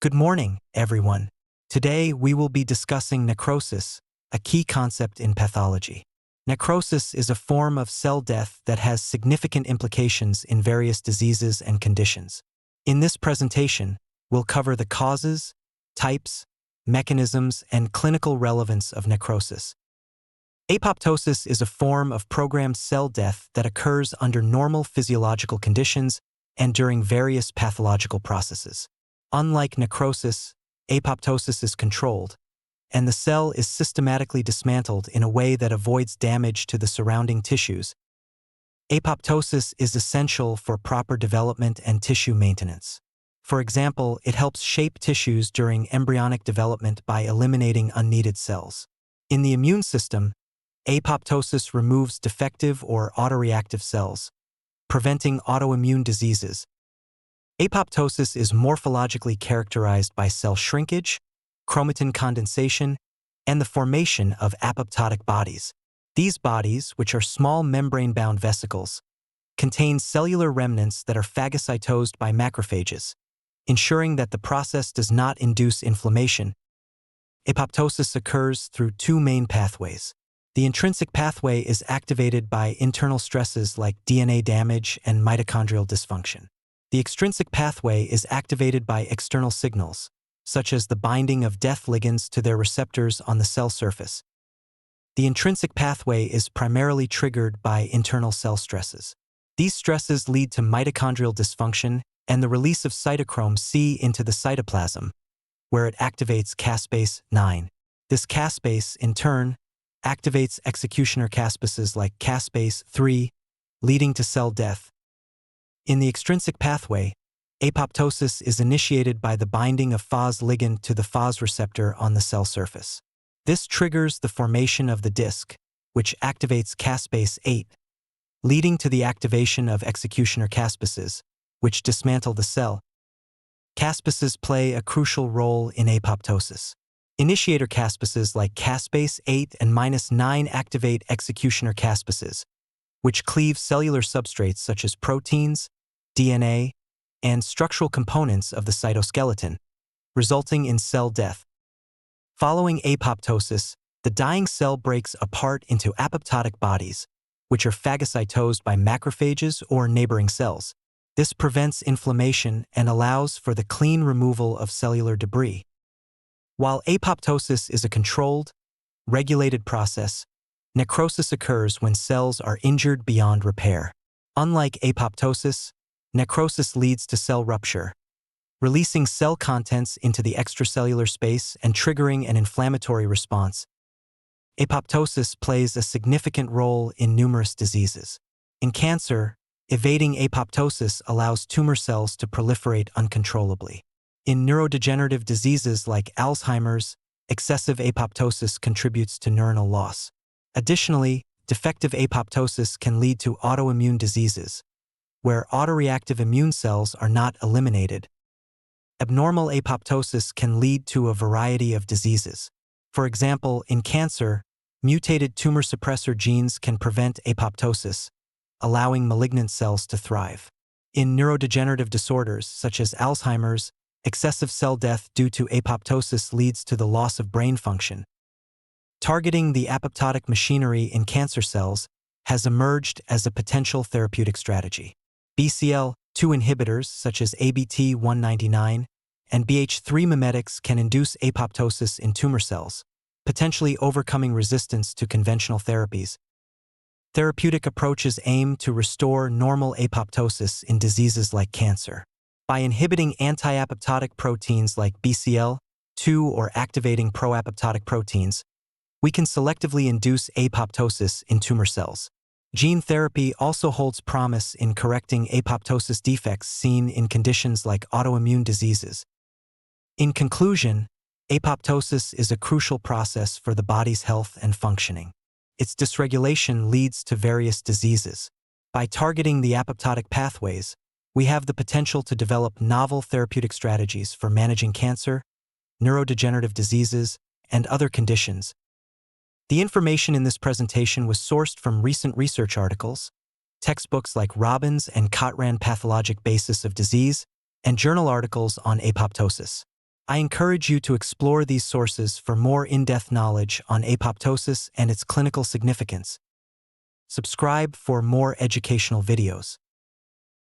Good morning, everyone. Today we will be discussing necrosis, a key concept in pathology. Necrosis is a form of cell death that has significant implications in various diseases and conditions. In this presentation, we'll cover the causes, types, mechanisms, and clinical relevance of necrosis. Apoptosis is a form of programmed cell death that occurs under normal physiological conditions and during various pathological processes. Unlike necrosis, apoptosis is controlled, and the cell is systematically dismantled in a way that avoids damage to the surrounding tissues. Apoptosis is essential for proper development and tissue maintenance. For example, it helps shape tissues during embryonic development by eliminating unneeded cells. In the immune system, apoptosis removes defective or autoreactive cells, preventing autoimmune diseases. Apoptosis is morphologically characterized by cell shrinkage, chromatin condensation, and the formation of apoptotic bodies. These bodies, which are small membrane-bound vesicles, contain cellular remnants that are phagocytosed by macrophages, ensuring that the process does not induce inflammation. Apoptosis occurs through two main pathways. The intrinsic pathway is activated by internal stresses like DNA damage and mitochondrial dysfunction. The extrinsic pathway is activated by external signals, such as the binding of death ligands to their receptors on the cell surface. The intrinsic pathway is primarily triggered by internal cell stresses. These stresses lead to mitochondrial dysfunction and the release of cytochrome C into the cytoplasm, where it activates caspase 9. This caspase, in turn, activates executioner caspases like caspase 3, leading to cell death. In the extrinsic pathway, apoptosis is initiated by the binding of Fos ligand to the Fos receptor on the cell surface. This triggers the formation of the disc, which activates caspase 8, leading to the activation of executioner caspases, which dismantle the cell. Caspases play a crucial role in apoptosis. Initiator caspases like caspase 8 and -9 activate executioner caspases, which cleave cellular substrates such as proteins, DNA, and structural components of the cytoskeleton, resulting in cell death. Following apoptosis, the dying cell breaks apart into apoptotic bodies, which are phagocytosed by macrophages or neighboring cells. This prevents inflammation and allows for the clean removal of cellular debris. While apoptosis is a controlled, regulated process, necrosis occurs when cells are injured beyond repair. Unlike apoptosis, necrosis leads to cell rupture, releasing cell contents into the extracellular space and triggering an inflammatory response. Apoptosis plays a significant role in numerous diseases. In cancer, evading apoptosis allows tumor cells to proliferate uncontrollably. In neurodegenerative diseases like Alzheimer's, excessive apoptosis contributes to neuronal loss. Additionally, defective apoptosis can lead to autoimmune diseases, where autoreactive immune cells are not eliminated. Abnormal apoptosis can lead to a variety of diseases. For example, in cancer, mutated tumor suppressor genes can prevent apoptosis, allowing malignant cells to thrive. In neurodegenerative disorders such as Alzheimer's, excessive cell death due to apoptosis leads to the loss of brain function. Targeting the apoptotic machinery in cancer cells has emerged as a potential therapeutic strategy. BCL-2 inhibitors such as ABT-199 and BH3 mimetics can induce apoptosis in tumor cells, potentially overcoming resistance to conventional therapies. Therapeutic approaches aim to restore normal apoptosis in diseases like cancer. By inhibiting anti-apoptotic proteins like BCL-2 or activating pro-apoptotic proteins, we can selectively induce apoptosis in tumor cells. Gene therapy also holds promise in correcting apoptosis defects seen in conditions like autoimmune diseases. In conclusion, apoptosis is a crucial process for the body's health and functioning. Its dysregulation leads to various diseases. By targeting the apoptotic pathways, we have the potential to develop novel therapeutic strategies for managing cancer, neurodegenerative diseases, and other conditions. The information in this presentation was sourced from recent research articles, textbooks like Robbins and Cotran Pathologic Basis of Disease, and journal articles on apoptosis. I encourage you to explore these sources for more in-depth knowledge on apoptosis and its clinical significance. Subscribe for more educational videos.